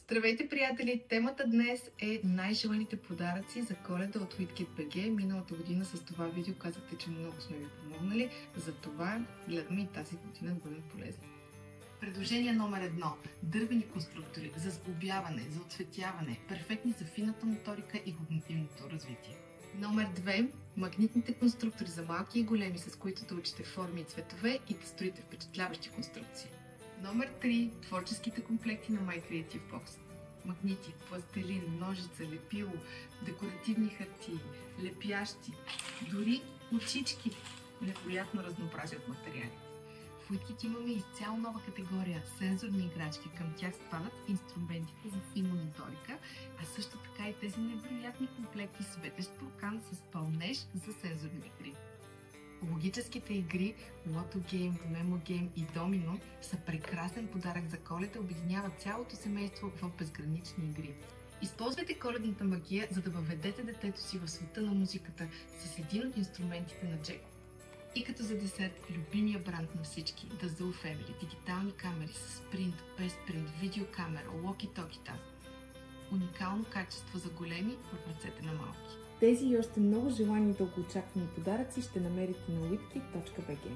Здравейте, приятели! Темата днес е най-желаните подаръци за Коледа от WITKID.BG. Миналата година с това видео казахте, че много сме ви помогнали. Затова гледаме и тази година да бъдем полезни. Предложение номер 1. Дървени конструктори за сглобяване, за оцветяване, перфектни за фината моторика и когнитивното развитие. Номер 2. Магнитните конструктори за малки и големи, с които да учите форми и цветове и да строите впечатляващи конструкции. Номер 3. Творческите комплекти на My Creative Box. Магнити, пластелин, ножица, лепило, декоративни хартии, лепящи, дори очички. Невероятно разнообразие от материали. В WITKID имаме изцяло нова категория – сензорни играчки. Към тях спадат инструментите за финна моторика, а също така и тези невероятни комплекти светещ буркан с пълнеж за сензорни игри. Логическите игри Lotto Game, Memo Game и Domino са прекрасен подарък за Коледа, обединяват цялото семейство в безгранични игри. Използвайте коледната магия, за да въведете детето си в света на музиката с един от инструментите на Джеко. И като за десерт, любимия бранд на всички – The Zoo Family, дигитални камери с принт, без принт, видеокамера, walkie-talkie. Уникално качество за големи в ръцете на малки. Тези и още много желани и дългоочаквани подаръци ще намерите на witkids.bg.